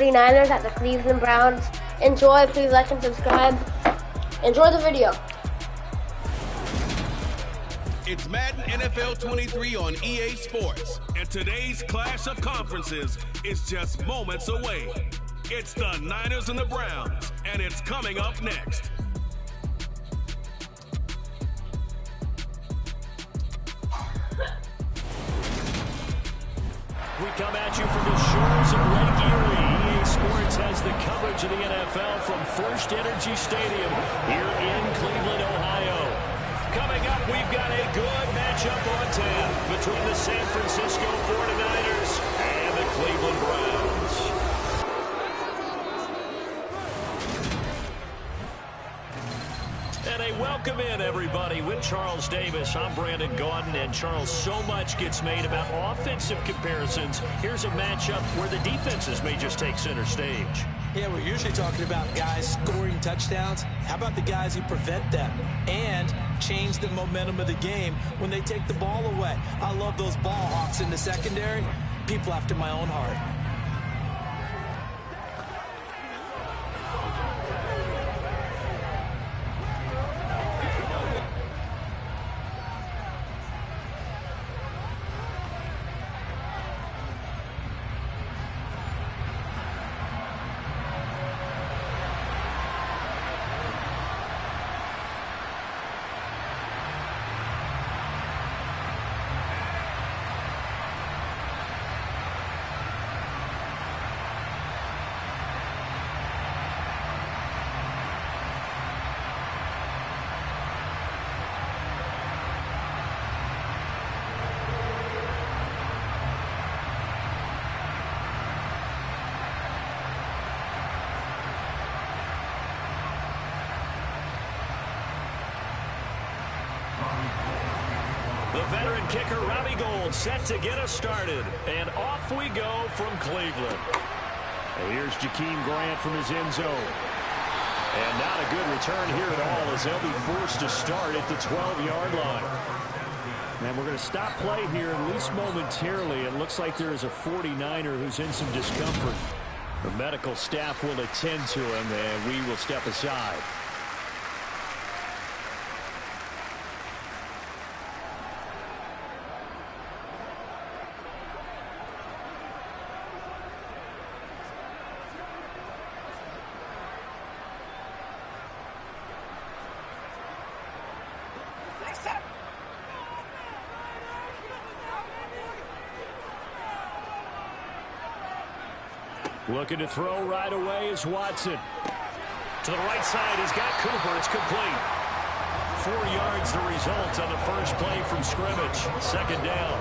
49ers at the Cleveland Browns. Enjoy. Please like and subscribe. Enjoy the video. It's Madden NFL 23 on EA Sports, and today's clash of conferences is just moments away. It's the Niners and the Browns, and it's coming up next. We come at you from the shores of Lake Erie. EA Sports has the coverage of the NFL from First Energy Stadium here in Cleveland, Ohio. Coming up, we've got a good matchup on tap between the San Francisco 49ers and the Cleveland Browns. And a welcome in, everybody, with Charles Davis. I'm Brandon Gaudin, and Charles, so much gets made about offensive comparisons. Here's a matchup where the defenses may just take center stage. Yeah, we're usually talking about guys scoring touchdowns. How about the guys who prevent them and change the momentum of the game when they take the ball away? I love those ball hawks in the secondary. People after my own heart. The veteran kicker, Robbie Gould, set to get us started. And off we go from Cleveland. And here's Jakeem Grant from his end zone. And not a good return here at all as they'll be forced to start at the 12-yard line. And we're going to stop play here, at least momentarily. It looks like there is a 49er who's in some discomfort. The medical staff will attend to him, and we will step aside. Looking to throw right away is Watson. To the right side, he's got Cooper. It's complete. 4 yards the result on the first play from scrimmage. Second down.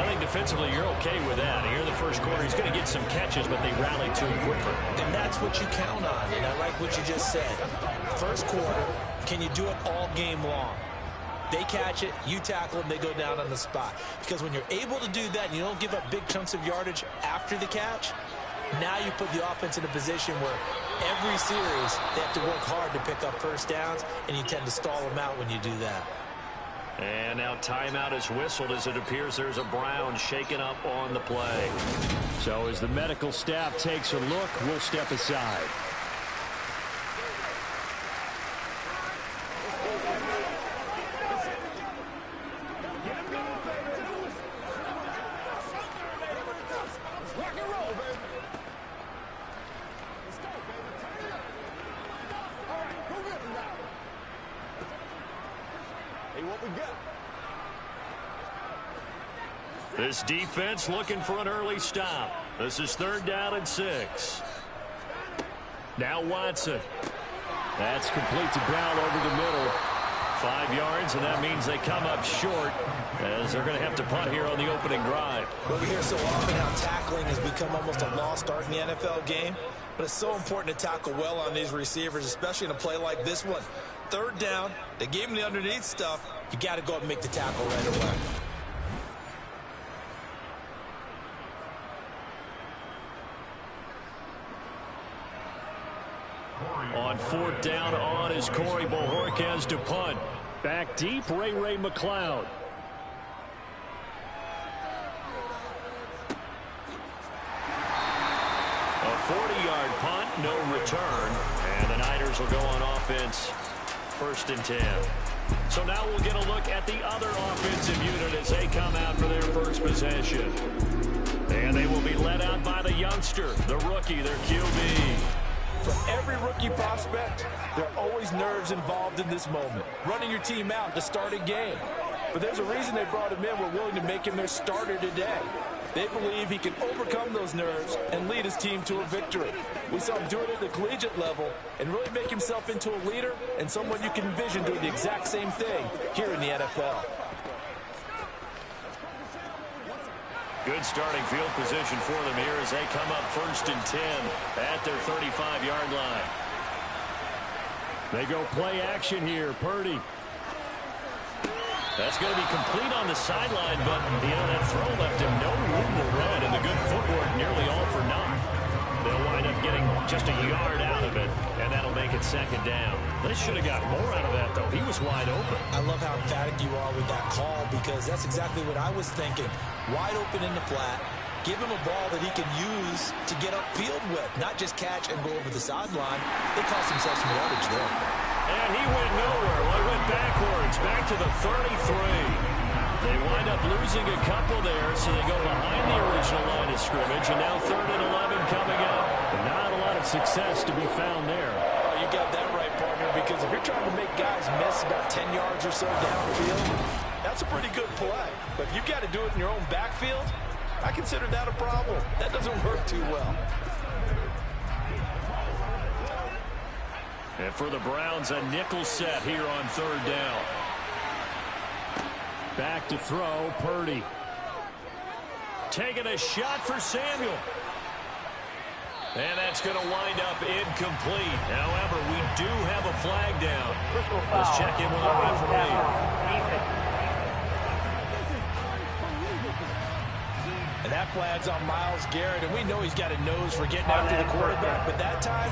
I think defensively you're okay with that. Here in the first quarter, he's going to get some catches, but they rally to him quicker. And that's what you count on, and I like what you just said. First quarter, can you do it all game long? They catch it, you tackle them, they go down on the spot. Because when you're able to do that and you don't give up big chunks of yardage after the catch, now you put the offense in a position where every series they have to work hard to pick up first downs, and you tend to stall them out when you do that. And now timeout is whistled as it appears there's a Brown shaken up on the play. So as the medical staff takes a look, we'll step aside. This defense looking for an early stop. This is 3rd down and 6. Now Watson. That's complete to Brown over the middle. 5 yards, and that means they come up short as they're going to have to punt here on the opening drive. Well, we hear so often how tackling has become almost a lost art in the NFL game, but it's so important to tackle well on these receivers, especially in a play like this one. 3rd down, they gave him the underneath stuff. You got to go up and make the tackle right away. On 4th down on is Corey Bojorquez to punt. Back deep, Ray McCloud. A 40-yard punt, no return. And the Niners will go on offense, 1st and 10. So now we'll get a look at the other offensive unit as they come out for their first possession. And they will be led out by the youngster, the rookie, their QB. For every rookie prospect, there are always nerves involved in this moment. Running your team out to start a game. But there's a reason they brought him in. We're willing to make him their starter today. They believe he can overcome those nerves and lead his team to a victory. We saw him do it at the collegiate level and really make himself into a leader and someone you can envision doing the exact same thing here in the NFL. Good starting field position for them here as they come up 1st and 10 at their 35-yard line. They go play action here. Purdy. That's going to be complete on the sideline, but, that throw left him no room to run, and the good footwork nearly all for naught. They'll wind up getting just a yard out of it, and that'll make it 2nd down. They should have got more out of that, though. He was wide open. I love how emphatic you are with that call because that's exactly what I was thinking. Wide open in the flat. Give him a ball that he can use to get upfield with, not just catch and go over the sideline. They cost themselves some yardage there. And he went nowhere. Well, he went backwards, back to the 33. They wind up losing a couple there, so they go behind the original line of scrimmage, and now 3rd and 11 coming up. But not a lot of success to be found there. Oh, you got that right, partner, because if you're trying to make guys miss about 10 yards or so downfield, that's a pretty good play. But if you've got to do it in your own backfield, I consider that a problem. That doesn't work too well. And for the Browns, a nickel set here on 3rd down. Back to throw, Purdy. Taking a shot for Samuel. And that's going to wind up incomplete. However, we do have a flag down. Let's check in with our referee. And that flag's on Myles Garrett, and we know he's got a nose for getting after the quarterback, but that time,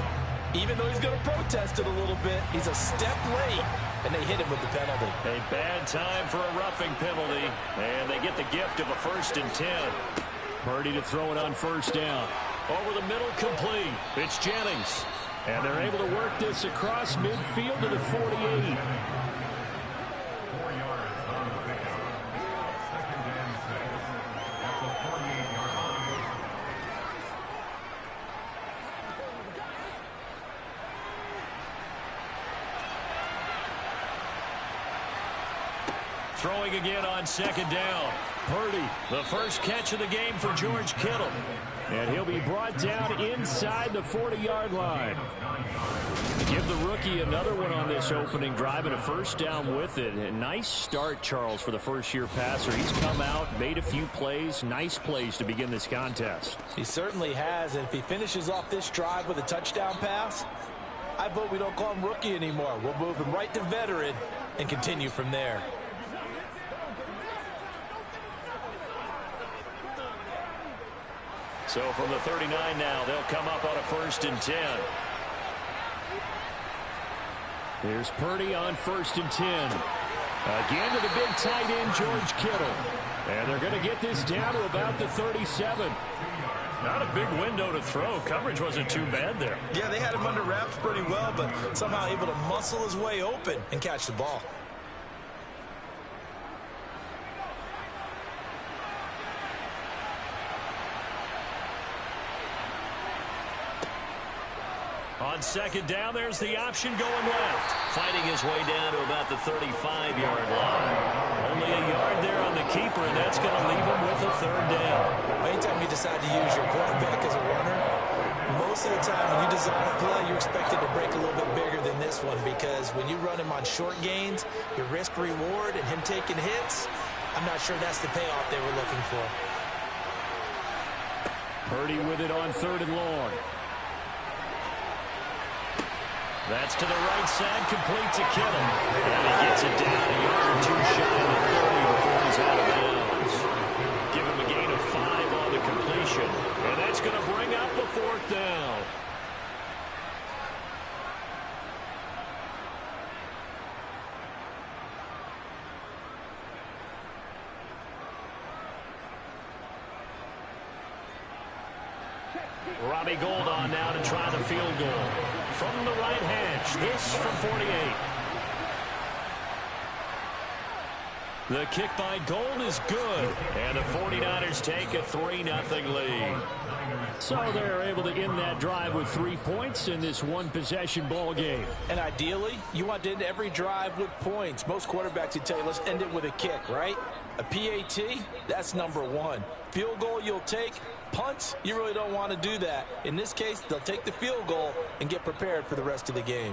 even though he's going to protest it a little bit, he's a step late, and they hit him with the penalty. A bad time for a roughing penalty, and they get the gift of a 1st and 10. Purdy to throw it on 1st down. Over the middle, complete. It's Jennings, and they're able to work this across midfield to the 48. Throwing again on 2nd down. Purdy, the first catch of the game for George Kittle. And he'll be brought down inside the 40-yard line. Give the rookie another one on this opening drive and a 1st down with it. A nice start, Charles, for the first-year passer. He's come out, made a few plays, nice plays to begin this contest. He certainly has, and if he finishes off this drive with a touchdown pass, I vote we don't call him rookie anymore. We'll move him right to veteran and continue from there. So from the 39 now, they'll come up on a 1st and 10. Here's Purdy on 1st and 10. Again to the big tight end, George Kittle. And they're going to get this down to about the 37. Not a big window to throw. Coverage wasn't too bad there. Yeah, they had him under wraps pretty well, but somehow able to muscle his way open and catch the ball. On 2nd down, there's the option going left. Fighting his way down to about the 35-yard line. Only a yard there on the keeper, and that's going to leave him with a 3rd down. Anytime you decide to use your quarterback as a runner, most of the time when you design a play, you expect it to break a little bit bigger than this one because when you run him on short gains, your risk-reward and him taking hits, I'm not sure that's the payoff they were looking for. Purdy with it on 3rd and long. That's to the right side, complete to Kittle. And he gets it down a yard or 2 shy of the 30 before he's out of bounds. Give him a gain of 5 on the completion. And that's going to bring up the 4th down. Robbie Gould on now to try the field goal. From the right hash, this from 48. The kick by Gould is good, and the 49ers take a 3-0 lead. So they're able to end that drive with 3 points in this one-possession ball game. And ideally, you want to end every drive with points. Most quarterbacks would tell you, let's end it with a kick, right? A PAT, that's number one. Field goal you'll take. Punts, you really don't want to do that. In this case, they'll take the field goal and get prepared for the rest of the game.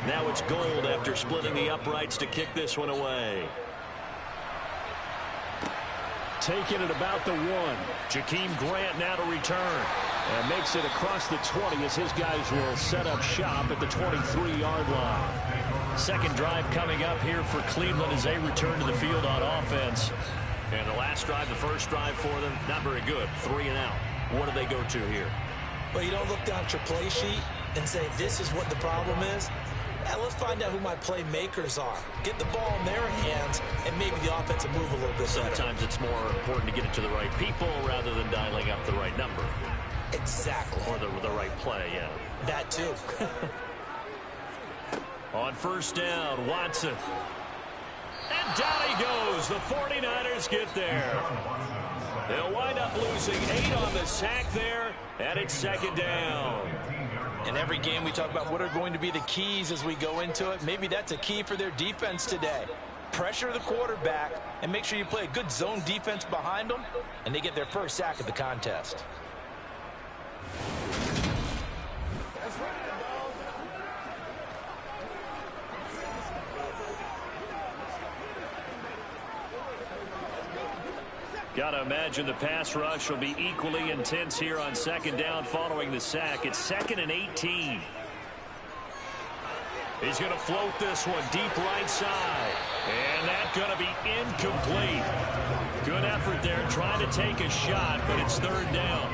Now it's Gould after splitting the uprights to kick this one away. Taking it about the 1. Jakeem Grant now to return. And makes it across the 20 as his guys will set up shop at the 23-yard line. Second drive coming up here for Cleveland as they return to the field on offense. And the last drive, the first drive for them, not very good. 3 and out. What do they go to here? Well, you don't look down at your play sheet and say, this is what the problem is. Now let's find out who my playmakers are. Get the ball in their hands, and maybe the offense will move a little bit better. Sometimes it's more important to get it to the right people rather than dialing up the right number. Exactly. Or the right play, yeah. That too. On first down, Watson. And down he goes. The 49ers get there. They'll wind up losing 8 on the sack there, and it's second down. In every game we talk about what are going to be the keys as we go into it. Maybe that's a key for their defense today. Pressure the quarterback and make sure you play a good zone defense behind them, and they get their first sack of the contest. Got to imagine the pass rush will be equally intense here on second down following the sack. It's 2nd and 18. He's going to float this one deep right side. And that's going to be incomplete. Good effort there trying to take a shot, but it's third down.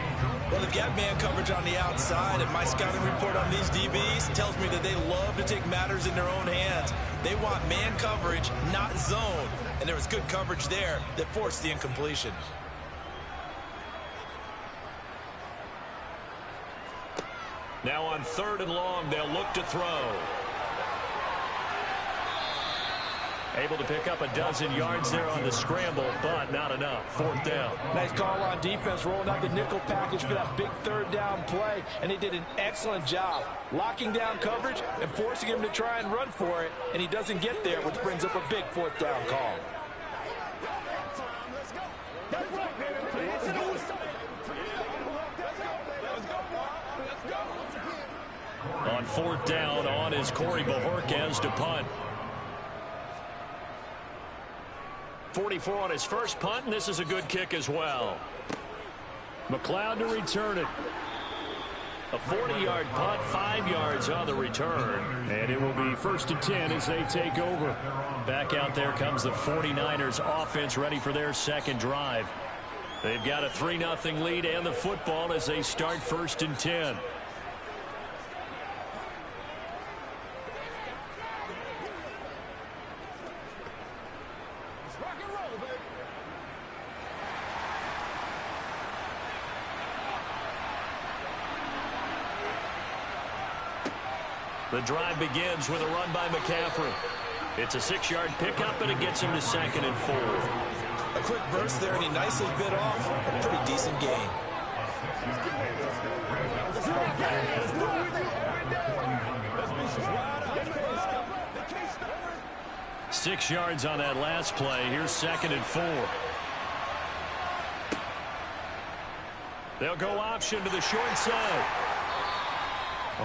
Well, they've got man coverage on the outside, and my scouting report on these DBs tells me that they love to take matters in their own hands. They want man coverage, not zone. And there was good coverage there that forced the incompletion. Now on 3rd and long, they'll look to throw. Able to pick up a dozen yards there on the scramble, but not enough. 4th down. Nice call on defense, rolling out the nickel package for that big 3rd down play, and he did an excellent job locking down coverage and forcing him to try and run for it, and he doesn't get there, which brings up a big 4th down call. On 4th down, on is Corey Bojorquez to punt. 44 on his first punt, and this is a good kick as well. McLeod to return it. A 40-yard punt, 5 yards on the return. And it will be 1st and 10 as they take over. Back out there comes the 49ers offense ready for their second drive. They've got a 3-0 lead and the football as they start 1st and 10. The drive begins with a run by McCaffrey. It's a 6-yard pickup, and it gets him to 2nd and 4. A quick burst there, and he nicely bit off a pretty decent gain. Six yards on that last play. Here's 2nd and 4. They'll go option to the short side.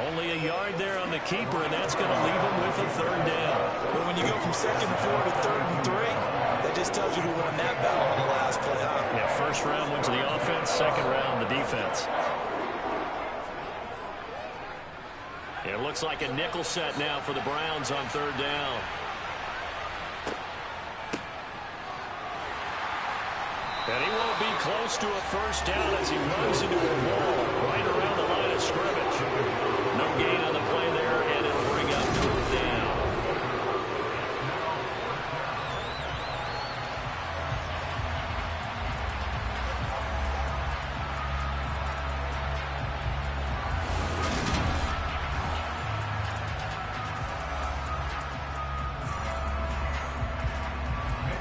Only a yard there on the keeper, and that's going to leave him with a 3rd down. But when you go from 2nd and 4 to 3rd and 3, that just tells you who won that battle on the last play, huh? Yeah, first round went to the offense, second round the defense. And it looks like a nickel set now for the Browns on 3rd down. And he won't be close to a first down as he runs into a wall right around the line of scrimmage. No gain on the play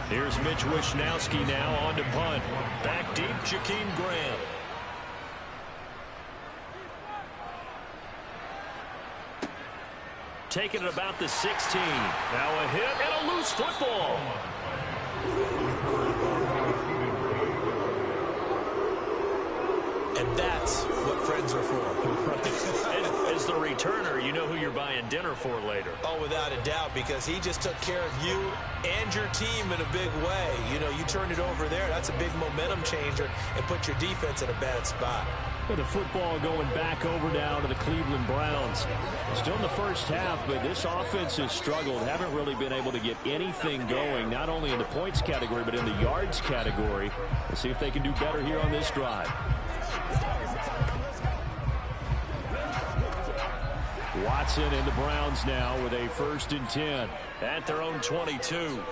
Here's Mitch Wishnowsky now on to punt. Back deep, Jakeem Grant. Taking it about the 16. Now a hit and a loose football. And that's what friends are for. And as the returner, you know who you're buying dinner for later. Oh, without a doubt, because he just took care of you and your team in a big way. You know, you turned it over there. That's a big momentum changer and put your defense in a bad spot. Well, the football going back over now to the Cleveland Browns. Still in the first half, but this offense has struggled. Haven't really been able to get anything going, not only in the points category, but in the yards category. We'll see if they can do better here on this drive. Watson and the Browns now with a 1st and 10 at their own 22.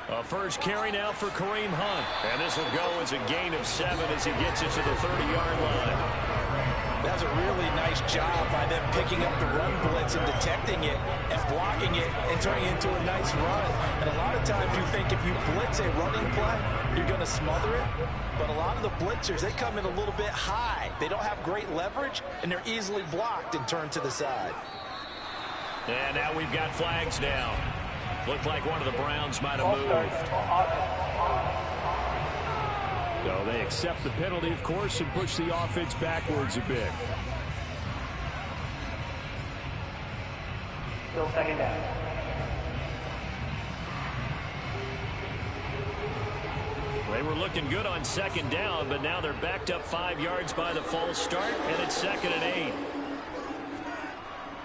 A first carry now for Kareem Hunt. And this will go as a gain of 7 as he gets it to the 30-yard line. That's a really nice job by them picking up the run blitz and detecting it and blocking it and turning it into a nice run. And a lot of times you think if you blitz a running play, you're going to smother it. But a lot of the blitzers, they come in a little bit high. They don't have great leverage, and they're easily blocked and turned to the side. And now we've got flags down. Looked like one of the Browns might have moved. So they accept the penalty, of course, and push the offense backwards a bit. Still 2nd down. They were looking good on 2nd down, but now they're backed up 5 yards by the false start, and it's 2nd and 8.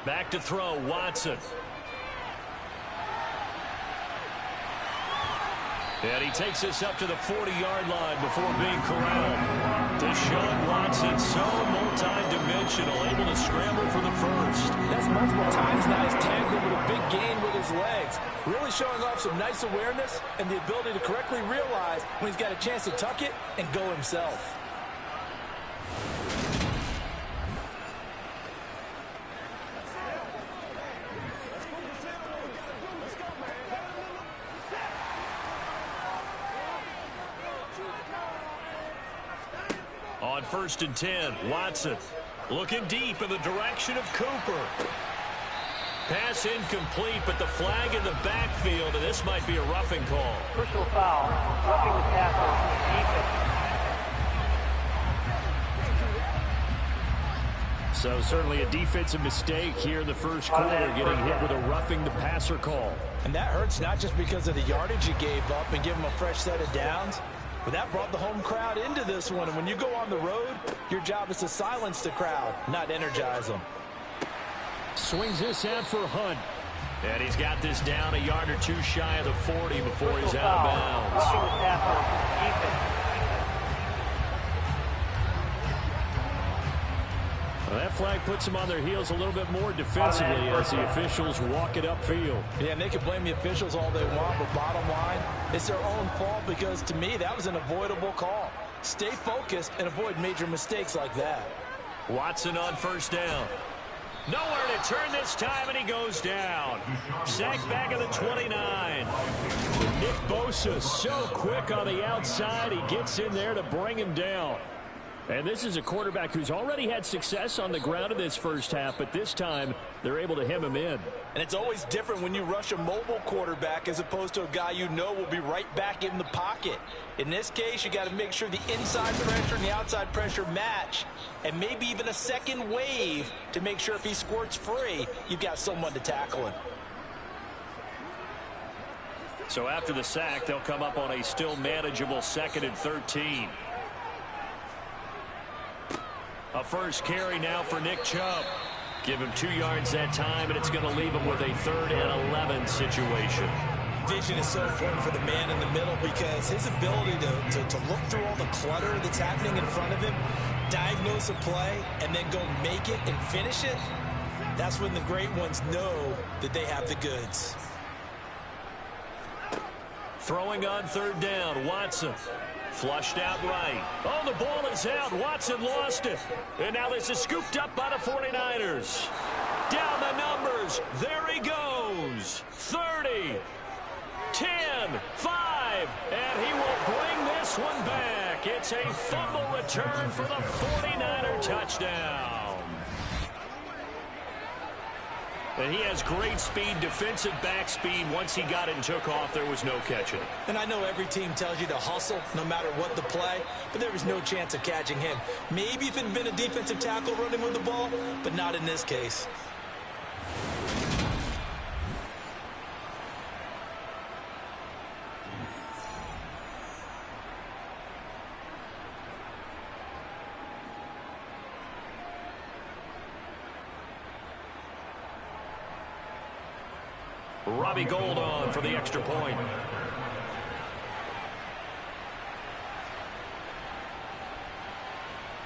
Back to throw, Watson. And he takes this up to the 40-yard line before being corralled. Deshaun Watson, so multi-dimensional, able to scramble for the first. That's multiple times now. He's tagged him with a big gain with his legs. Really showing off some nice awareness and the ability to correctly realize when he's got a chance to tuck it and go himself. On 1st and 10, Watson looking deep in the direction of Cooper. Pass incomplete, but the flag in the backfield, and this might be a roughing call. Personal foul, roughing the tackle, defense. So certainly a defensive mistake here in the first quarter, getting hit with a roughing the passer call. And that hurts not just because of the yardage you gave up and give him a fresh set of downs, but that brought the home crowd into this one. And when you go on the road, your job is to silence the crowd, not energize them. Swings this out for Hunt. And he's got this down a yard or two shy of the 40 before he's out of bounds. Roughing the tackle, defense. Well, that flag puts them on their heels a little bit more defensively as the officials walk it upfield. Yeah, and they can blame the officials all they want, but bottom line, it's their own fault because, to me, that was an avoidable call. Stay focused and avoid major mistakes like that. Watson on 1st down. Nowhere to turn this time, and he goes down. Sacked back at the 29. Nick Bosa so quick on the outside. He gets in there to bring him down. And this is a quarterback who's already had success on the ground in this first half, but this time they're able to hem him in. And it's always different when you rush a mobile quarterback as opposed to a guy you know will be right back in the pocket. In this case, you got to make sure the inside pressure and the outside pressure match, and maybe even a second wave to make sure if he squirts free, you've got someone to tackle him. So after the sack, they'll come up on a still manageable 2nd and 13. A first carry now for Nick Chubb. Give him 2 yards that time, and it's going to leave him with a 3rd and 11 situation. Vision is so important for the man in the middle because his ability to look through all the clutter that's happening in front of him, diagnose a play, and then go make it and finish it, that's when the great ones know that they have the goods. Throwing on 3rd down, Watson. Flushed out right. Oh, the ball is out. Watson lost it. And now this is scooped up by the 49ers. Down the numbers. There he goes. 30, 10, 5, and he will bring this one back. It's a fumble return for the 49er touchdown. And he has great speed, defensive back speed. Once he got it and took off, there was no catching. And I know every team tells you to hustle no matter what the play, but there was no chance of catching him. Maybe if it had been a defensive tackle running with the ball, but not in this case. Robbie Gould on for the extra point.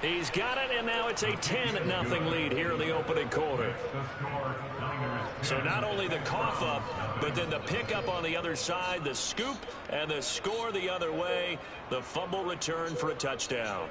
He's got it, and now it's a 10-0 lead here in the opening quarter. So not only the cough up, but then the pickup on the other side, the scoop, and the score the other way, the fumble return for a touchdown.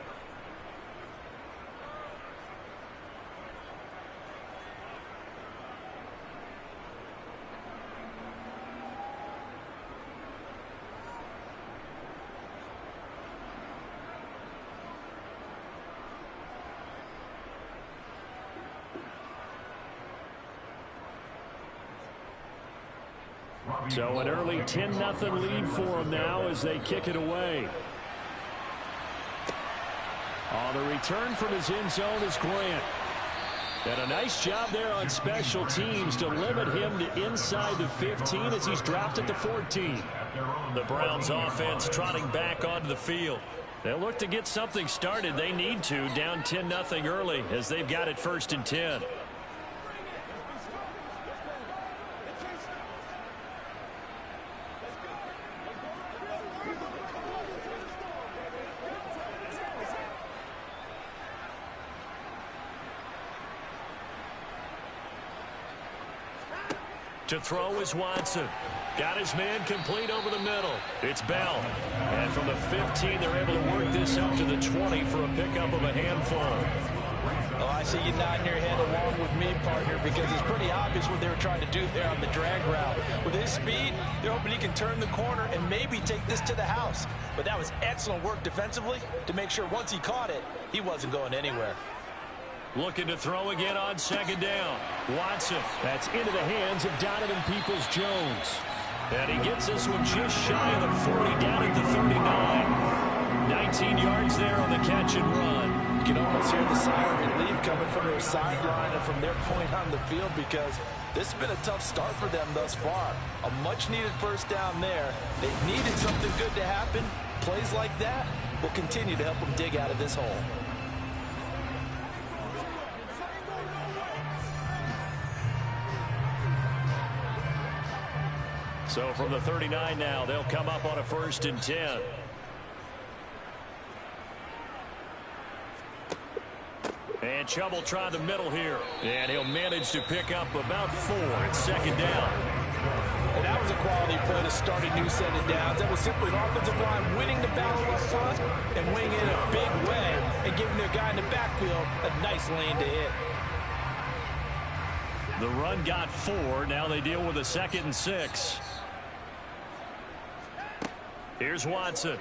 So an early 10-0 lead for them now as they kick it away. On the return from his end zone is Grant. And a nice job there on special teams to limit him to inside the 15 as he's dropped at the 14. The Browns offense trotting back onto the field. They'll look to get something started. They need to, down 10-0 early as they've got it 1st and 10. To throw is Watson. Got his man complete over the middle. It's Bell. And from the 15, they're able to work this up to the 20 for a pickup of a handful. Oh, I see you nodding your head along with me, partner, because it's pretty obvious what they were trying to do there on the drag route. With his speed, they're hoping he can turn the corner and maybe take this to the house. But that was excellent work defensively to make sure once he caught it, he wasn't going anywhere. Looking to throw again on 2nd down. Watson. That's into the hands of Donovan Peoples-Jones. And he gets this one just shy of the 40, down at the 39. 19 yards there on the catch and run. You can almost hear the sigh of relief coming from their sideline and from their point on the field because this has been a tough start for them thus far. A much-needed 1st down there. They needed something good to happen. Plays like that will continue to help them dig out of this hole. So from the 39 now, they'll come up on a 1st and 10. And Chubb will try the middle here. And he'll manage to pick up about 4 at 2nd down. And that was a quality play to start a new set of downs. That was simply the offensive line winning the battle up front and winning it in a big way and giving their guy in the backfield a nice lane to hit. The run got 4. Now they deal with a 2nd and 6. Here's Watson.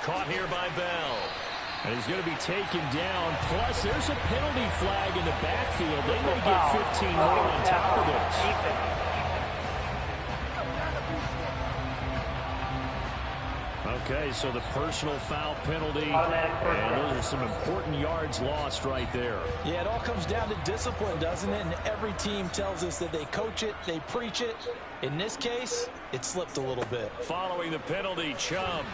Caught here by Bell. And he's going to be taken down. Plus, there's a penalty flag in the backfield. They may get 15 more on top of this. Okay, so the personal foul penalty, and those are some important yards lost right there. Yeah, it all comes down to discipline, doesn't it? And every team tells us that they coach it, they preach it. In this case, it slipped a little bit. Following the penalty, Chubb.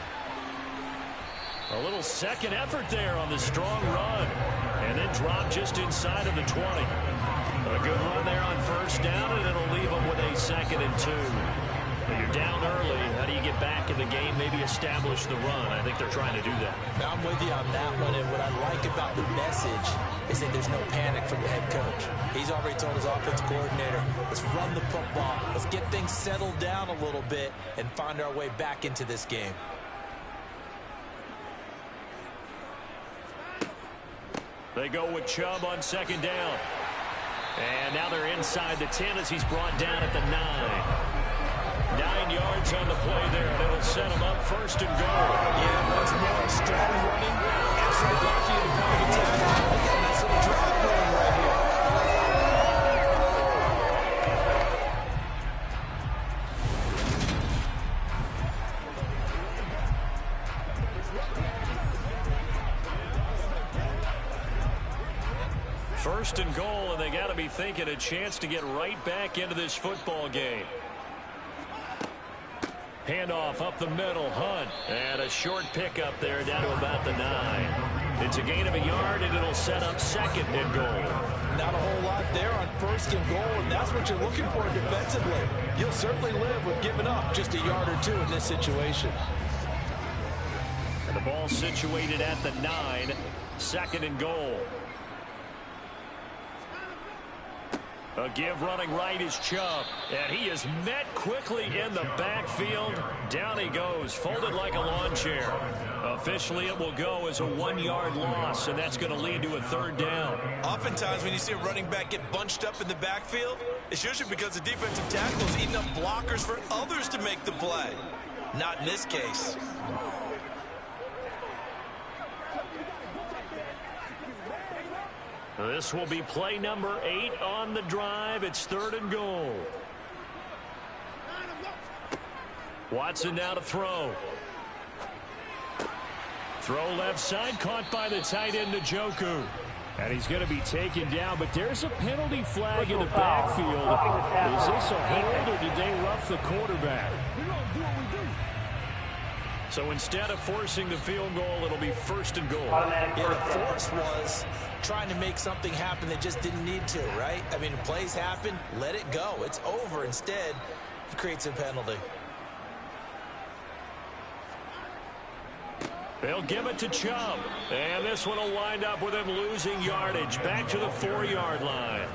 A little second effort there on the strong run. And then dropped just inside of the 20. A good run there on 1st down, and it'll leave them with a 2nd and 2. When you're down early, how do you get back in the game, maybe establish the run? I think they're trying to do that. I'm with you on that one, and what I like about the message is that there's no panic from the head coach. He's already told his offensive coordinator, let's run the football, let's get things settled down a little bit and find our way back into this game. They go with Chubb on second down. And now they're inside the 10 as he's brought down at the 9. 9 yards on the play there, and it'll set him up first and goal. Yeah, once more, strong running. Excellent blocking and point of attack. Again, nice little drive going right here. First and goal, and they got to be thinking a chance to get right back into this football game. Handoff up the middle, Hunt. And a short pickup there down to about the 9. It's a gain of a yard, and it'll set up second and goal. Not a whole lot there on first and goal, and that's what you're looking for defensively. You'll certainly live with giving up just a yard or two in this situation. And the ball situated at the 9, second and goal. A give running right is Chubb, and he is met quickly in the backfield. Down he goes, folded like a lawn chair. Officially, it will go as a 1-yard loss, and that's going to lead to a third down. Oftentimes, when you see a running back get bunched up in the backfield, it's usually because the defensive tackle is eating up blockers for others to make the play. Not in this case. This will be play number 8 on the drive. It's third and goal. Watson now to throw. Throw left side, caught by the tight end Njoku. And he's going to be taken down, but there's a penalty flag in the backfield. Is this a hold, or did they rough the quarterback? So instead of forcing the field goal, it'll be first and goal. Yeah, the force was trying to make something happen that just didn't need to, right? I mean, plays happen, let it go. It's over. Instead, it creates a penalty. They'll give it to Chubb. And this one will wind up with him losing yardage. Back to the 4-yard line.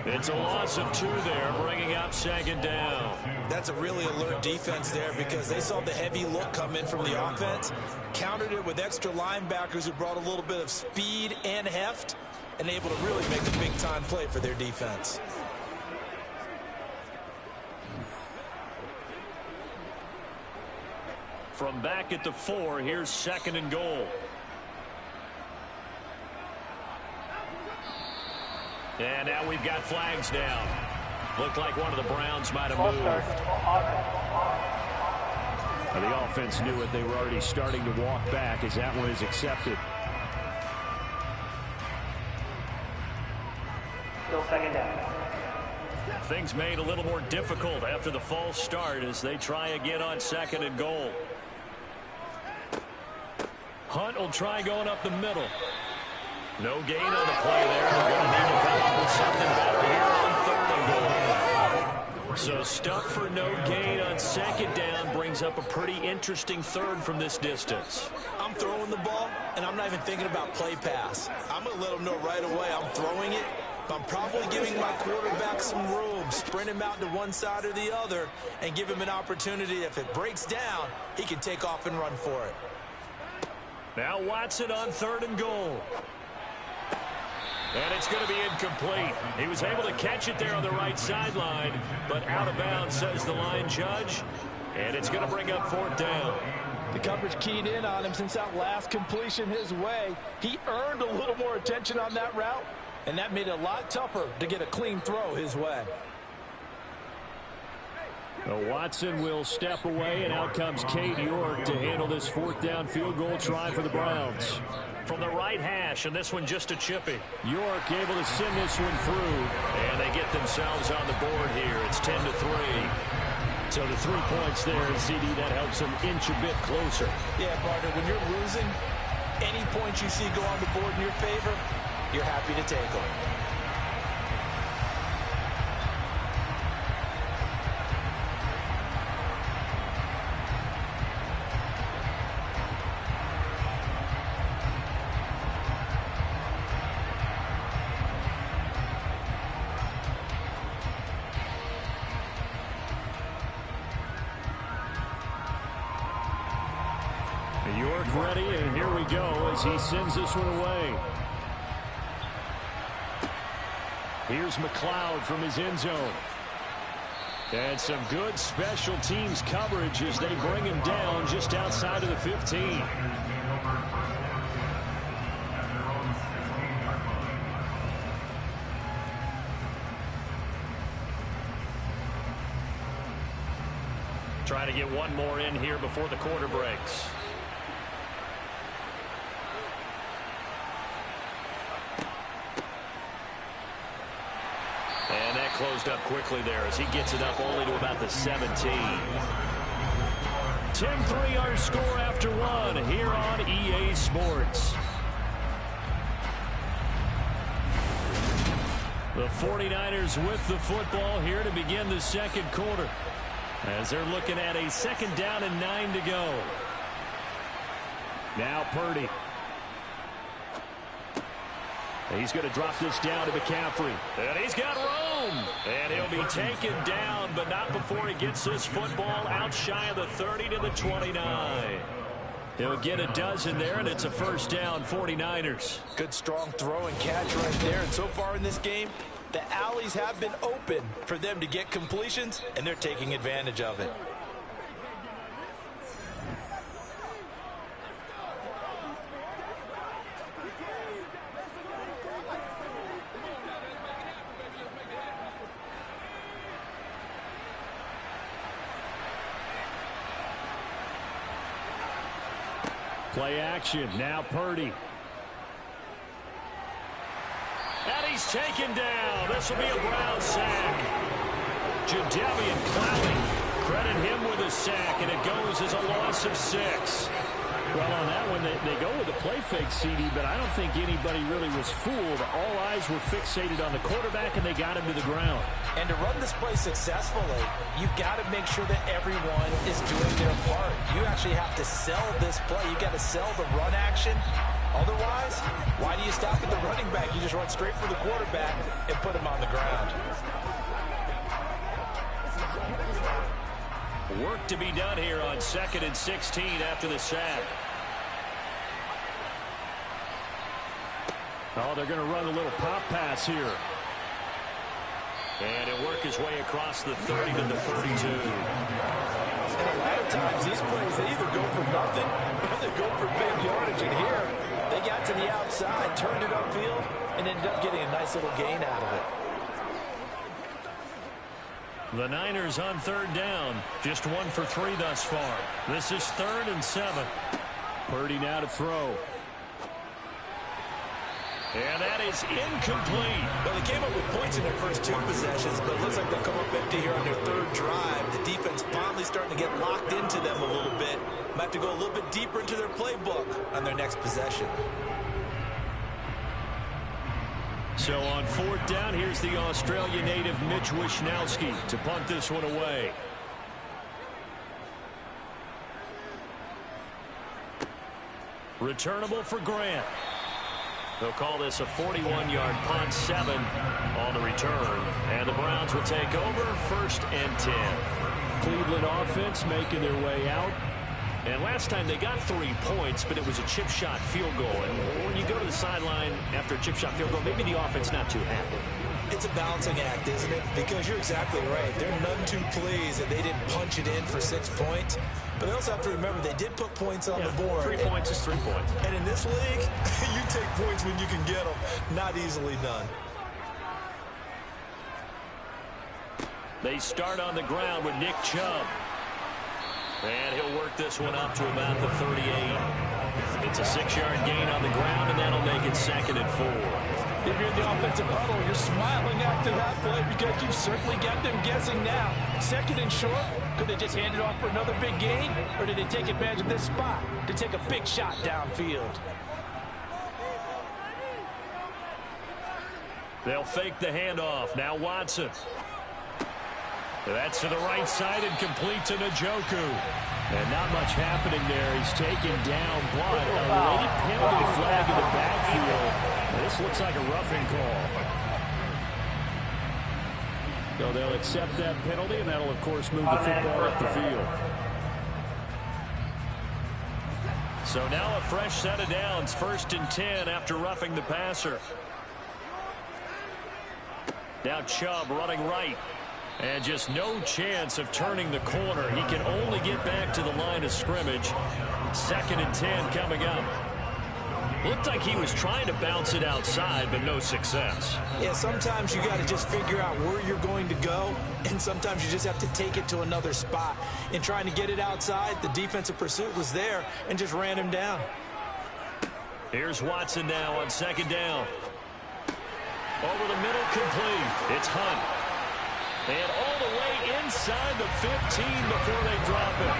It's a loss of 2 there, bringing up second down. That's a really alert defense there because they saw the heavy look come in from the offense, countered it with extra linebackers who brought a little bit of speed and heft, and able to really make a big-time play for their defense. From back at the 4, here's second and goal. And now we've got flags down. Looked like one of the Browns might have moved. The offense knew it. They were already starting to walk back as that one is accepted. Still second down. Things made a little more difficult after the false start as they try again on second and goal. Hunt will try going up the middle. No gain on the play there. They're going to need to come up with something better here on third and goal. So stuff for no gain on second down brings up a pretty interesting third from this distance. I'm throwing the ball, and I'm not even thinking about play pass. I'm going to let them know right away I'm throwing it. But I'm probably giving my quarterback some room, sprint him out to one side or the other, and give him an opportunity. If it breaks down, he can take off and run for it. Now Watson on third and goal. And it's going to be incomplete. He was able to catch it there on the right sideline, but out of bounds, says the line judge. And it's going to bring up fourth down. The coverage keyed in on him since that last completion his way. He earned a little more attention on that route, and that made it a lot tougher to get a clean throw his way. Watson will step away, and out comes Cade York to handle this fourth down field goal try for the Browns. From the right hash, and this one just a chippy. York able to send this one through, and they get themselves on the board here. It's 10-3. So the 3 points there, and CD, that helps them inch a bit closer. Yeah, partner, when you're losing, any points you see go on the board in your favor, you're happy to take them. York ready, and here we go as he sends this one away. Here's McLeod from his end zone. And some good special teams coverage as they bring him down just outside of the 15. Trying to get one more in here before the quarter breaks. And that closed up quickly there as he gets it up only to about the 17. 10-3 our score after one here on EA Sports. The 49ers with the football here to begin the second quarter, as they're looking at a 2nd down and 9 to go. Now Purdy. He's going to drop this down to McCaffrey. And he's got room. And he'll be taken down, but not before he gets this football out shy of the 30 to the 29. He'll get a dozen there, and it's a 1st down, 49ers. Good strong throw and catch right there. And so far in this game, the alleys have been open for them to get completions, and they're taking advantage of it. Play action. Now Purdy. And he's taken down. This will be a Brown sack. Jadeveon Clowney, credit him with a sack, and it goes as a loss of 6. Well, on that one, they go with a play fake, CD, but I don't think anybody really was fooled. All eyes were fixated on the quarterback, and they got him to the ground. And to run this play successfully, you've got to make sure that everyone is doing their part. You actually have to sell this play. You've got to sell the run action. Otherwise, why do you stop at the running back? You just run straight for the quarterback and put him on the ground. Work to be done here on 2nd and 16 after the sack. Oh, they're going to run a little pop pass here. And he'll work his way across the 30 to the 32. And a lot of times, these plays, they either go for nothing or they go for big yardage. And here, they got to the outside, turned it upfield, and ended up getting a nice little gain out of it. The Niners on 3rd down, just 1 for 3 thus far. This is 3rd and 7. Purdy now to throw. And that is incomplete. Well, they came up with points in their first 2 possessions, but it looks like they'll come up empty here on their 3rd drive. The defense finally starting to get locked into them a little bit. Might have to go a little bit deeper into their playbook on their next possession. So on 4th down, here's the Australia native Mitch Wishnowsky to punt this one away. Returnable for Grant. They'll call this a 41-yard punt, 7 on the return. And the Browns will take over, 1st and 10. Cleveland offense making their way out. And last time they got 3 points, but it was a chip shot field goal. And when you go to the sideline after a chip shot field goal, maybe the offense not too happy. It's a balancing act, isn't it? Because you're exactly right. They're none too pleased that they didn't punch it in for 6 points. But they also have to remember they did put points on the board. 3 points is 3 points. And in this league, you take points when you can get them. Not easily done. They start on the ground with Nick Chubb. And he'll work this one up to about the 38. It's a 6-yard gain on the ground, and that'll make it 2nd and 4. If you're in the offensive huddle, you're smiling after that play because you've certainly got them guessing now. 2nd and short, could they just hand it off for another big gain, or did they take advantage of this spot to take a big shot downfield? They'll fake the handoff. Now Watson. That's to the right side and complete to Njoku. And not much happening there. He's taken down, but a late penalty flag in the backfield. This looks like a roughing call. So they'll accept that penalty, and that'll, of course, move the football up the field. So now a fresh set of downs, 1st and 10 after roughing the passer. Now Chubb running right. And just no chance of turning the corner. He can only get back to the line of scrimmage. 2nd and 10 coming up. Looked like he was trying to bounce it outside, but no success. Yeah, sometimes you got to just figure out where you're going to go, and sometimes you just have to take it to another spot. In trying to get it outside, the defensive pursuit was there and just ran him down. Here's Watson now on 2nd down. Over the middle, complete. It's Hunt. And all the way inside the 15 before they drop it.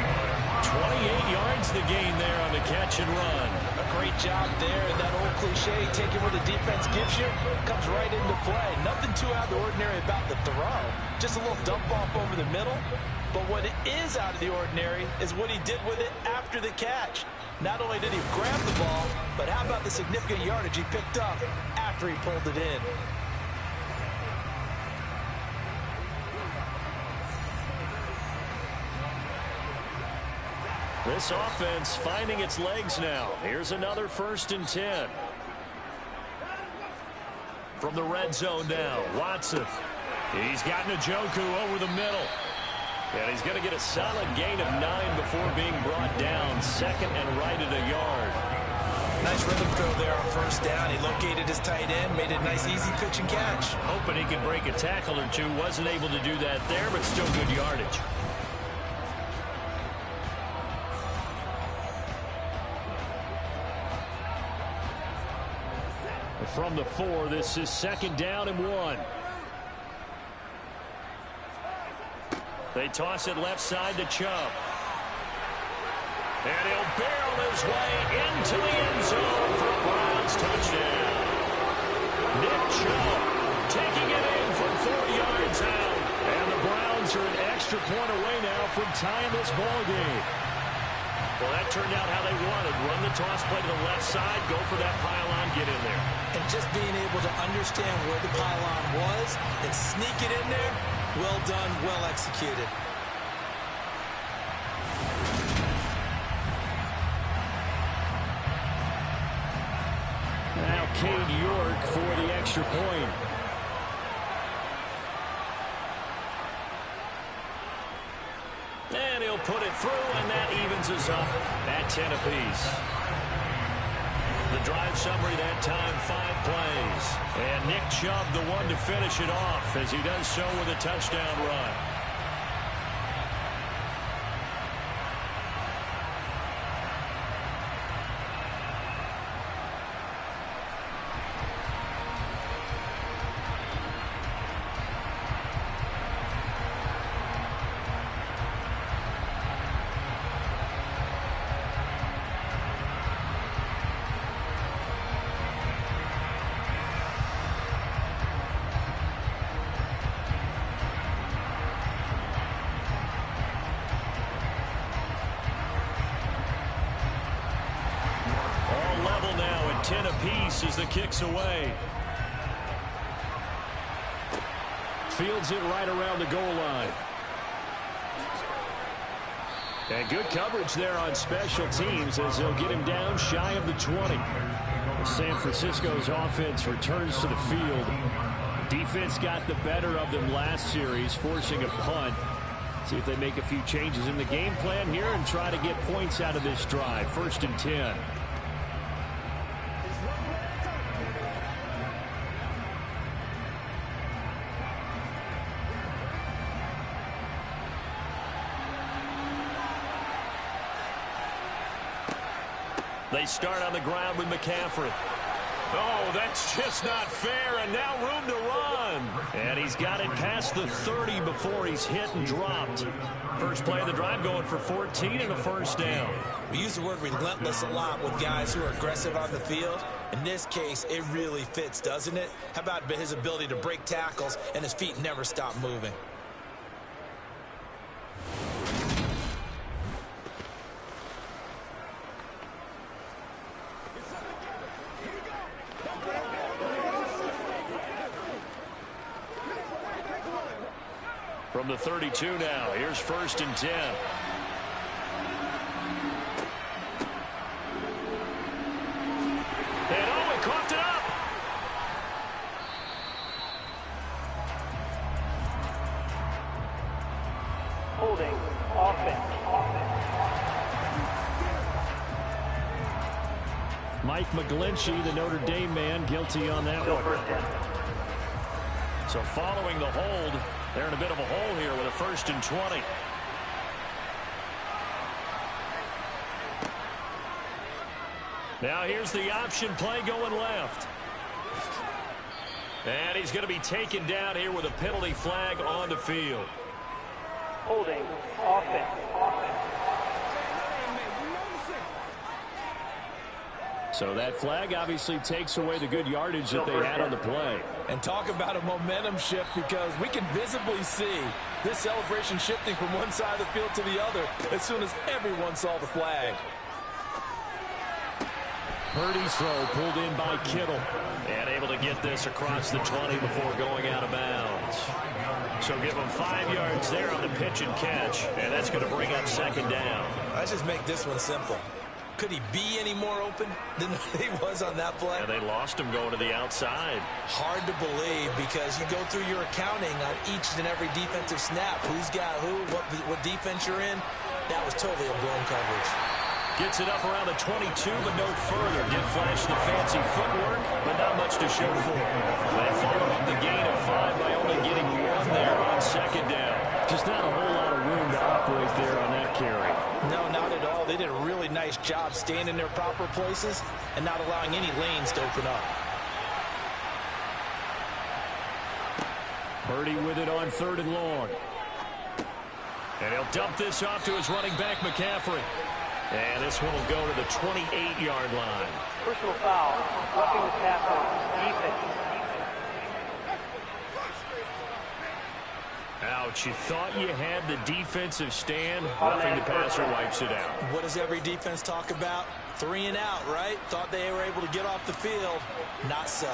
28 yards the gain there on the catch and run. A great job there, and that old cliche, taking what the defense gives you, comes right into play. Nothing too out of the ordinary about the throw. Just a little dump off over the middle. But what is out of the ordinary is what he did with it after the catch. Not only did he grab the ball, but how about the significant yardage he picked up after he pulled it in. This offense finding its legs now. Here's another 1st and 10. From the red zone now, Watson. He's got Njoku over the middle. And he's going to get a solid gain of 9 before being brought down. 2nd and right at a yard. Nice rhythm throw there on 1st down. He located his tight end, made it a nice easy pitch and catch. Hoping he could break a tackle or two. Wasn't able to do that there, but still good yardage. From the 4, this is 2nd down and 1. They toss it left side to Chubb. And he'll barrel his way into the end zone for a Browns touchdown. Nick Chubb taking it in from 4 yards out. And the Browns are an extra point away now from tying this ball game. Well, that turned out how they wanted. Run the toss play to the left side, go for that pylon, get in there. And just being able to understand where the pylon was and sneak it in there, well done, well executed. Now Cade York for the extra point. And he'll put it through, and that evens us up at 10 apiece. The drive summary that time, 5 plays. And Nick Chubb, the one to finish it off, as he does so with a touchdown run. As the kick's away. Fields it right around the goal line. And good coverage there on special teams as they'll get him down shy of the 20. San Francisco's offense returns to the field. Defense got the better of them last series, forcing a punt. See if they make a few changes in the game plan here and try to get points out of this drive. 1st and 10. They start on the ground with McCaffrey. Oh, that's just not fair, and now room to run. And he's got it past the 30 before he's hit and dropped. First play of the drive going for 14 and a 1st down. We use the word relentless a lot with guys who are aggressive on the field. In this case, it really fits, doesn't it? How about his ability to break tackles and his feet never stop moving? From the 32 now, here's 1st and 10. And oh, he coughed it up. offense. Mike McGlinchey, the Notre Dame man, guilty on that Still one. first down. So following the hold, they're in a bit of a hole here with a 1st and 20. Now here's the option play going left. And he's going to be taken down here with a penalty flag on the field. Holding offense. So that flag obviously takes away the good yardage that they had on the play. And talk about a momentum shift, because we can visibly see this celebration shifting from one side of the field to the other as soon as everyone saw the flag. Purdy's throw pulled in by Kittle. And able to get this across the 20 before going out of bounds. So give him 5 yards there on the pitch and catch. And that's going to bring up 2nd down. Let's just make this one simple. Could he be any more open than he was on that play? And they lost him going to the outside. Hard to believe, because you go through your accounting on each and every defensive snap. Who's got who, what defense you're in. That was totally a blown coverage. Gets it up around the 22, but no further. Did flash the fancy footwork, but not much to show for it. They follow up the gain of 5 by only getting 1 there on 2nd down. Just not a whole lot of room to operate there on that carry. No, not at all. They did a really nice job staying in their proper places and not allowing any lanes to open up. Purdy with it on 3rd and long. And he'll dump this off to his running back, McCaffrey. And this one will go to the 28-yard line. Personal foul. Roughing the passer. Defense. Ouch, you thought you had the defensive stand. Roughing the passer wipes it out. What does every defense talk about? 3 and out, right? Thought they were able to get off the field. Not so.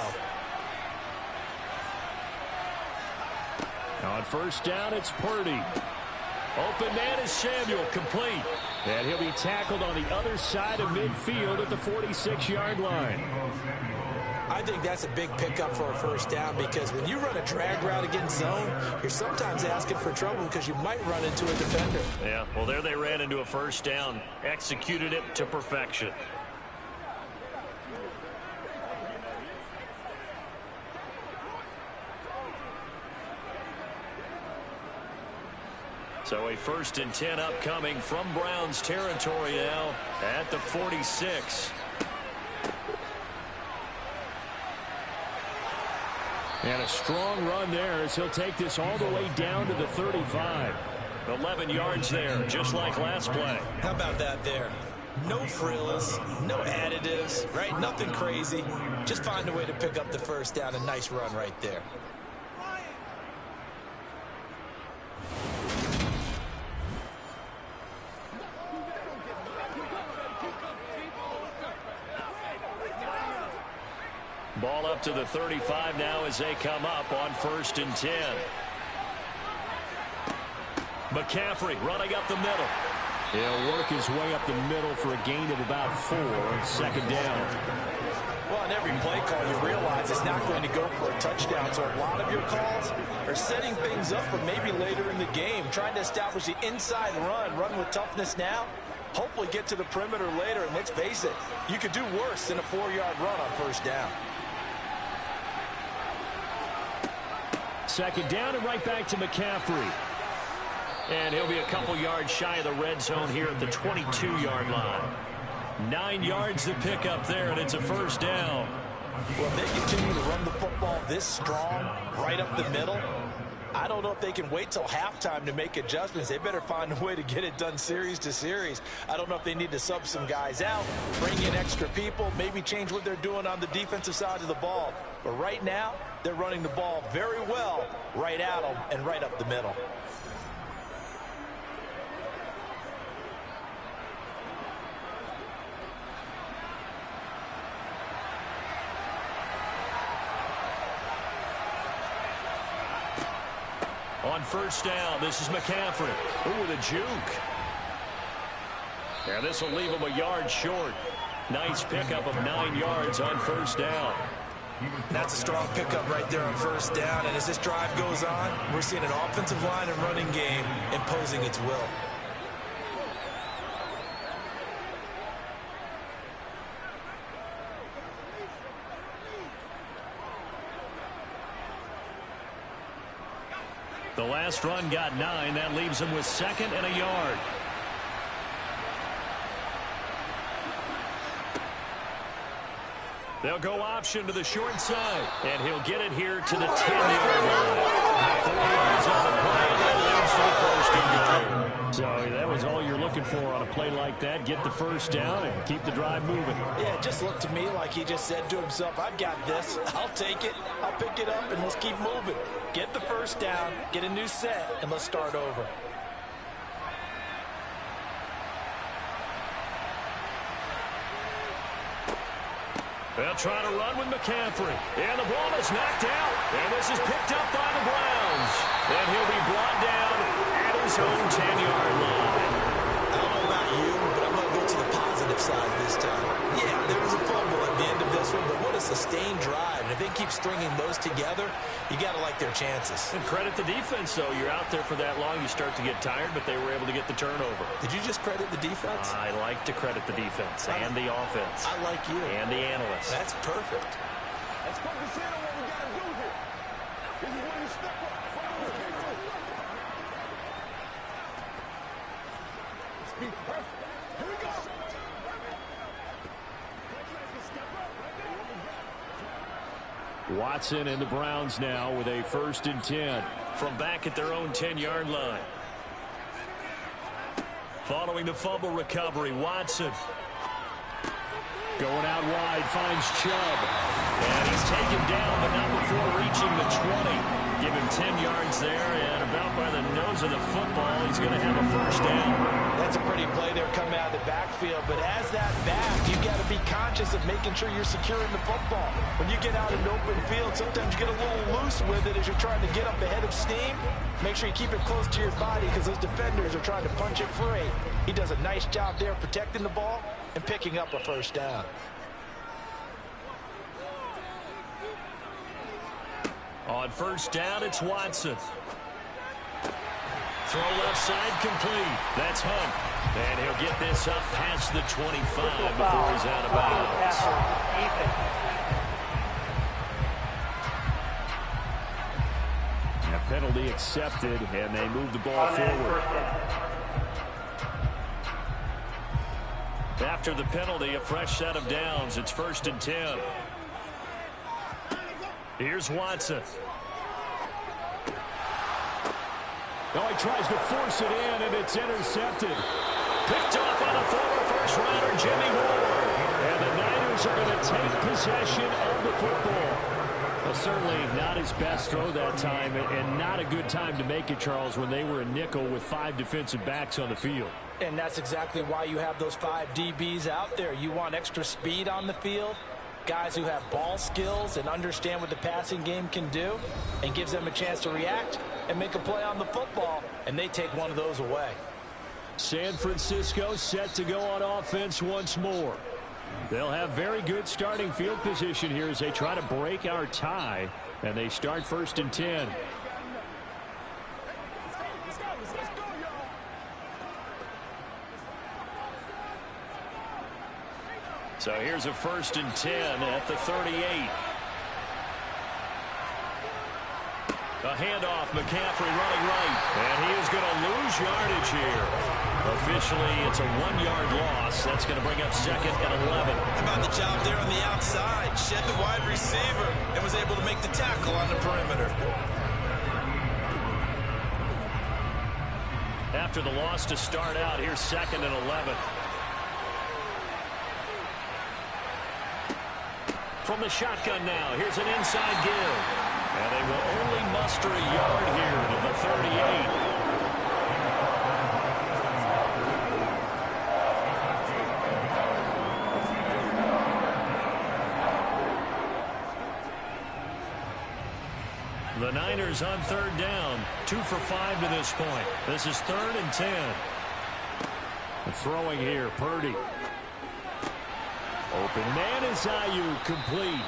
On 1st down, it's Purdy. Open man is Samuel, complete. And he'll be tackled on the other side of midfield at the 46-yard line. I think that's a big pickup for a 1st down, because when you run a drag route against zone, you're sometimes asking for trouble because you might run into a defender. Yeah, well, there they ran into a 1st down. Executed it to perfection. So a 1st and 10 upcoming from Browns territory now at the 46. And a strong run there as he'll take this all the way down to the 35. 11 yards there, just like last play. How about that there? No frills, no additives, right? Nothing crazy. Just find a way to pick up the 1st down. A nice run right there. Ball up to the 35 now as they come up on 1st and 10. McCaffrey running up the middle. He'll work his way up the middle for a gain of about 4. 2nd down. Well, on every play call, you realize it's not going to go for a touchdown. So a lot of your calls are setting things up for maybe later in the game, trying to establish the inside run with toughness now. Hopefully get to the perimeter later, and let's face it, you could do worse than a 4-yard run on 1st down. 2nd down and right back to McCaffrey. And he'll be a couple yards shy of the red zone here at the 22-yard line. 9 yards to pick up there, and it's a 1st down. Well, if they continue to run the football this strong, right up the middle, I don't know if they can wait till halftime to make adjustments. They better find a way to get it done series to series. I don't know if they need to sub some guys out, bring in extra people, maybe change what they're doing on the defensive side of the ball. But right now, they're running the ball very well right at them and right up the middle. On 1st down, this is McCaffrey. Ooh, with a juke. And this will leave him a yard short. Nice pickup of 9 yards on 1st down. That's a strong pickup right there on 1st down. And as this drive goes on, we're seeing an offensive line and running game imposing its will. The last run got 9. That leaves him with 2nd and a yard. They'll go option to the short side, and he'll get it here to the 10-yard line. 4 yards on the play, and that leads to the 1st and goal. So that was all you're looking for on a play like that. Get the 1st down and keep the drive moving. Yeah, it just looked to me like he just said to himself, I've got this. I'll take it. I'll pick it up, and let's keep moving. Get the 1st down, get a new set, and let's start over. They'll try to run with McCaffrey. And the ball is knocked out. And this is picked up by the Browns. And he'll be brought down at his own 10-yard line. I don't know about you, but I'm going to go to the positive side this time. Yeah, there was a fumble at the end of this one, but what a sustained drive. And if they keep stringing those together, you got to like their chances. And credit the defense, though. You're out there for that long, you start to get tired, but they were able to get the turnover. Did you just credit the defense? I like to credit the defense and the offense. I like you. And the analysts. That's perfect. Let's focus in on what we got to do here. This is when you step up. Be perfect. Here we go. Watson and the Browns now with a 1st and 10 from back at their own 10-yard line. Following the fumble recovery, Watson going out wide, finds Chubb. And he's taken down, but not before reaching the 20. Give him 10 yards there, and about by the nose of the football, he's going to have a 1st down. That's a pretty play there coming out of the backfield, but as that back, you've got to be conscious of making sure you're securing the football. When you get out in open field, sometimes you get a little loose with it as you're trying to get up ahead of steam. Make sure you keep it close to your body because those defenders are trying to punch it free. He does a nice job there protecting the ball and picking up a 1st down. On 1st down, it's Watson. Throw left side complete. That's Hunt. And he'll get this up past the 25 before he's out of bounds. A penalty accepted, and they move the ball forward. After the penalty, a fresh set of downs. It's 1st and 10. Here's Watson. Oh, he tries to force it in, and it's intercepted. Picked off by the former first-rounder, Jimmy Ward. And the Niners are going to take possession of the football. Well, certainly not his best throw that time, and not a good time to make it, Charles, when they were a nickel with 5 defensive backs on the field. And that's exactly why you have those 5 DBs out there. You want extra speed on the field. Guys who have ball skills and understand what the passing game can do, and gives them a chance to react and make a play on the football, and they take one of those away. San Francisco set to go on offense once more. They'll have very good starting field position here as they try to break our tie, and they start 1st and 10. So here's a 1st and 10 at the 38. A handoff, McCaffrey running right. And he is going to lose yardage here. Officially, it's a 1-yard loss. That's going to bring up 2nd and 11. How about the job there on the outside? Shed the wide receiver and was able to make the tackle on the perimeter. After the loss to start out, here's 2nd and 11. From the shotgun now, here's an inside give. And they will only muster a yard here to the 38. The Niners on 3rd down, 2 for 5 to this point. This is 3rd and 10. And throwing here, Purdy. Open man is Ayuk, complete.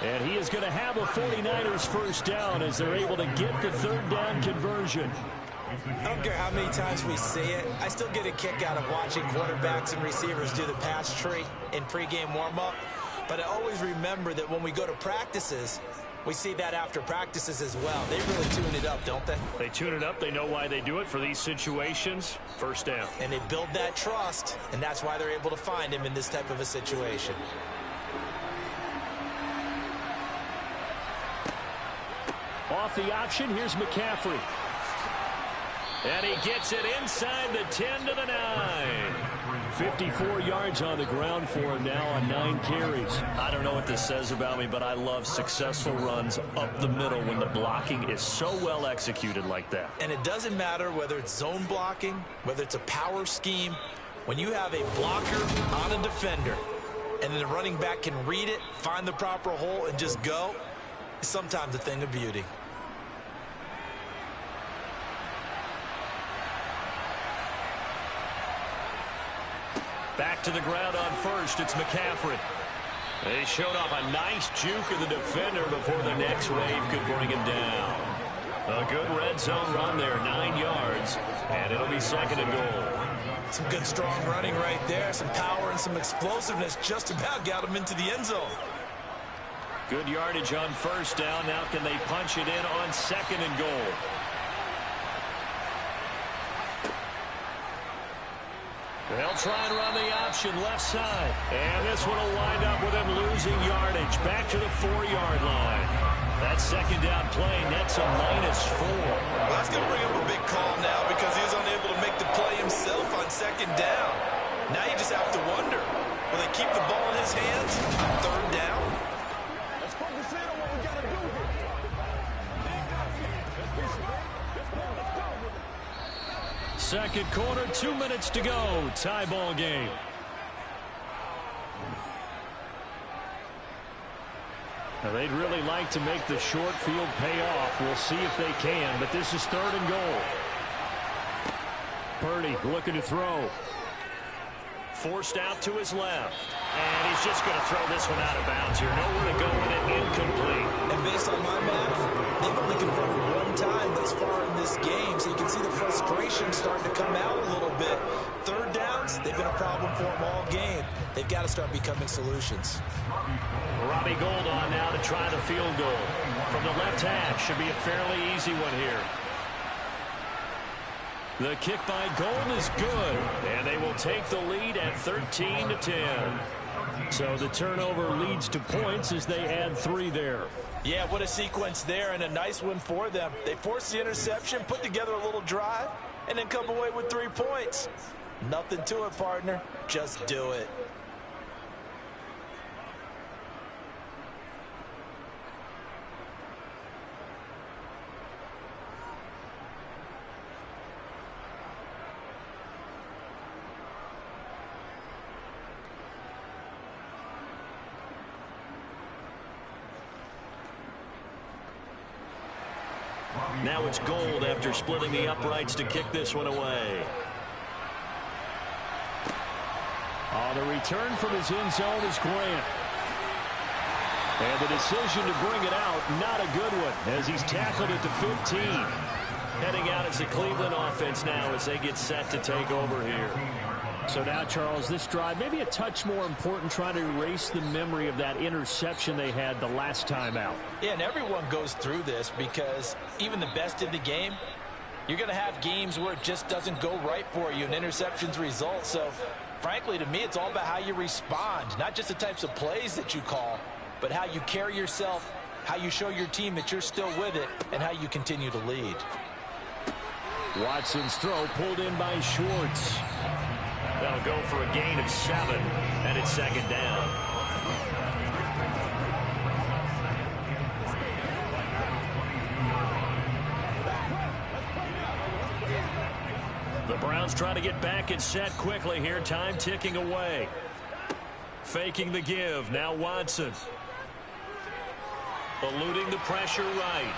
And he is going to have a 49ers 1st down as they're able to get the 3rd down conversion. I don't care how many times we see it. I still get a kick out of watching quarterbacks and receivers do the pass tree in pregame warm-up. But I always remember that when we go to practices, We see that after practices as well. They really tune it up, don't they? They tune it up. They know why they do it for these situations. First down. And they build that trust, and that's why they're able to find him in this type of a situation. Off the option, here's McCaffrey. And he gets it inside the 10 to the 9. 54 yards on the ground for him now on 9 carries. I don't know what this says about me, but I love successful runs up the middle when the blocking is so well executed like that. And it doesn't matter whether it's zone blocking, whether it's a power scheme. When you have a blocker on a defender, and then the running back can read it, find the proper hole, and just go, it's sometimes a thing of beauty. Back to the ground on first. It's McCaffrey. They showed off a nice juke of the defender before the next wave could bring him down. A good red zone run there, 9 yards, and it'll be second and goal. Some good strong running right there. Some power and some explosiveness just about got him into the end zone. Good yardage on first down. Now can they punch it in on second and goal? They'll try and run the option left side. And this one will wind up with him losing yardage. Back to the 4-yard line. That second down play nets a -4. Well, that's going to bring up a big call now because he was unable to make the play himself on second down. Now you just have to wonder, will they keep the ball in his hands on third down? Let's focus in on what we got to do here. Let's be smart. Let's go. Second quarter, 2 minutes to go. Tie ball game. Now they'd really like to make the short field pay off. We'll see if they can, but this is third and goal. Purdy looking to throw. Forced out to his left. And he's just going to throw this one out of bounds here. Nowhere to go with it, incomplete. And based on my math, they've only converted one time thus far in this game, so you can see the frustration starting to come out a little bit. Third downs, they've been a problem for them all game. They've got to start becoming solutions. Robbie Gould on now to try the field goal. From the left half, should be a fairly easy one here. The kick by Gould is good, and they will take the lead at 13-10. So the turnover leads to points as they add 3 there. Yeah, what a sequence there, and a nice one for them. They forced the interception, put together a little drive, and then come away with 3 points. Nothing to it, partner. Just do it. Now it's Gould after splitting the uprights to kick this one away. On the return from his end zone is Grant. And the decision to bring it out, not a good one, as he's tackled at the 15. Heading out as the Cleveland offense now as they get set to take over here. So now, Charles, this drive maybe a touch more important, trying to erase the memory of that interception they had the last time out. Yeah, and everyone goes through this because even the best in the game, you're going to have games where it just doesn't go right for you and interceptions result. So, frankly, to me, it's all about how you respond, not just the types of plays that you call, but how you carry yourself, how you show your team that you're still with it, and how you continue to lead. Watson's throw pulled in by Schwartz. That'll go for a gain of 7, and it's second down. The Browns trying to get back and set quickly here. Time ticking away. Faking the give. Now Watson. Eluding the pressure right.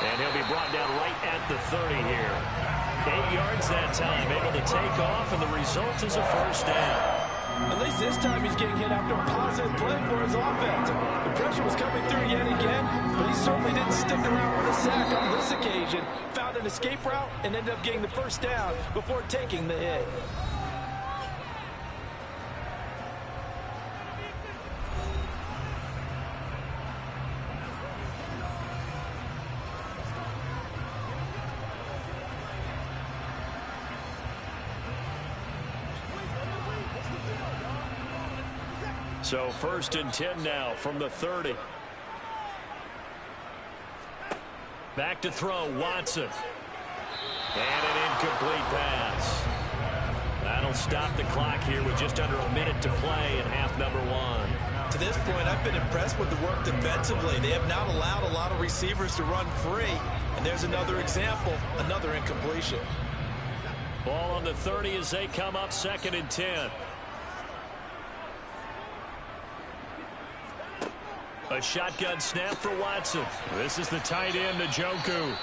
And he'll be brought down right at the 30 here. 8 yards that time, able to take off, and the result is a first down. At least this time he's getting hit after a positive play for his offense. The pressure was coming through yet again, but he certainly didn't stick around with a sack on this occasion. Found an escape route and ended up getting the first down before taking the hit. So 1st and 10 now from the 30. Back to throw, Watson. And an incomplete pass. That'll stop the clock here with just under a minute to play in half number 1. To this point, I've been impressed with the work defensively. They have not allowed a lot of receivers to run free. And there's another example, another incompletion. Ball on the 30 as they come up 2nd and 10. A shotgun snap for Watson. This is the tight end, Njoku.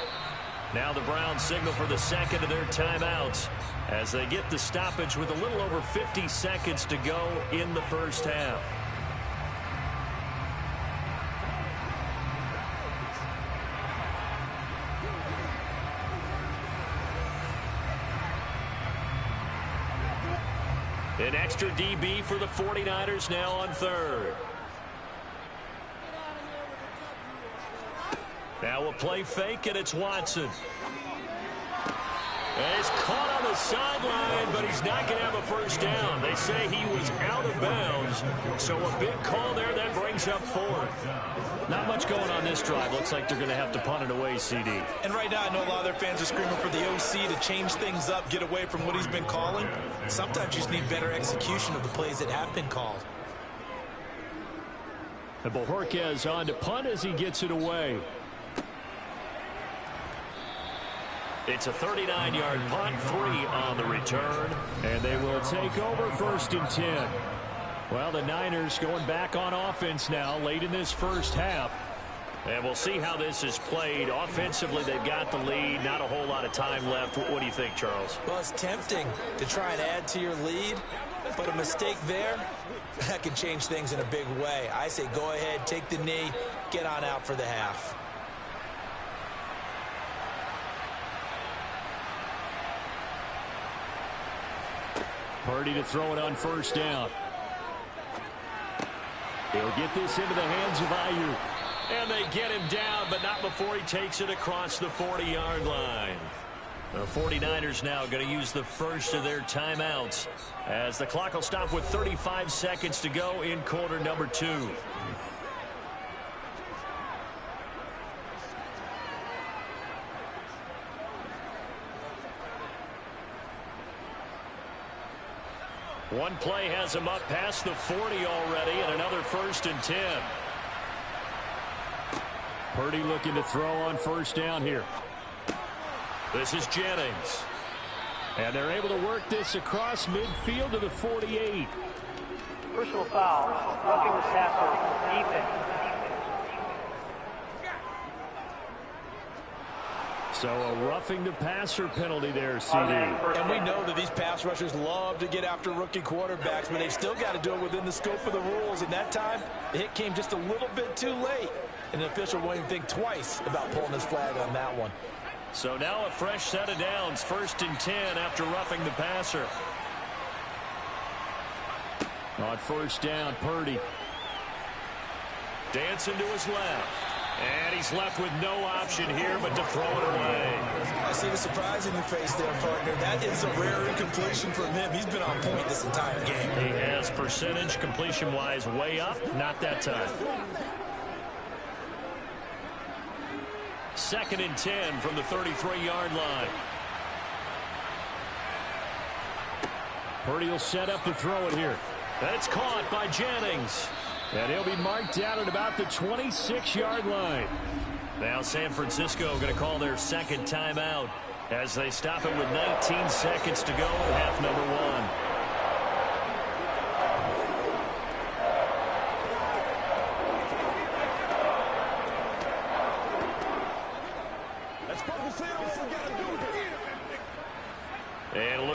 Now the Browns signal for the second of their timeouts as they get the stoppage with a little over 50 seconds to go in the first half. An extra DB for the 49ers now on 3rd. Now a play fake, and it's Watson. And he's caught on the sideline, but he's not going to have a first down. They say he was out of bounds, so a big call there that brings up 4th. Not much going on this drive. Looks like they're going to have to punt it away, CD. And right now, I know a lot of their fans are screaming for the OC to change things up, get away from what he's been calling. Sometimes you just need better execution of the plays that have been called. And Bojorquez on to punt as he gets it away. It's a 39-yard punt, 3 on the return, and they will take over 1st and 10. Well, the Niners going back on offense now late in this first half. And we'll see how this is played. Offensively, they've got the lead. Not a whole lot of time left. What do you think, Charles? Well, it's tempting to try and add to your lead, but a mistake there, that can change things in a big way. I say go ahead, take the knee, get on out for the half. Purdy to throw it on 1st down. He'll get this into the hands of Ayuk. And they get him down, but not before he takes it across the 40-yard line. The 49ers now going to use the first of their timeouts as the clock will stop with 35 seconds to go in quarter number 2. One play has him up past the 40 already, and another 1st and 10. Purdy looking to throw on 1st down here. This is Jennings. And they're able to work this across midfield to the 48. Personal foul, roughing the passer, defense. So a roughing the passer penalty there, CD. And we know that these pass rushers love to get after rookie quarterbacks, but they've still got to do it within the scope of the rules. And that time, the hit came just a little bit too late. And the official won't even think twice about pulling his flag on that one. So now a fresh set of downs, 1st and 10 after roughing the passer. On 1st down, Purdy. Dancing to his left. And he's left with no option here but to throw it away. I see the surprise in your face there, partner. That is a rare incompletion from him. He's been on point this entire game. He has percentage completion-wise way up. Not that time. 2nd and 10 from the 33-yard line. Purdy will set up to throw it here. That's caught by Jennings. And he'll be marked down at about the 26-yard line. Now San Francisco going to call their 2nd timeout as they stop it with 19 seconds to go in half number 1.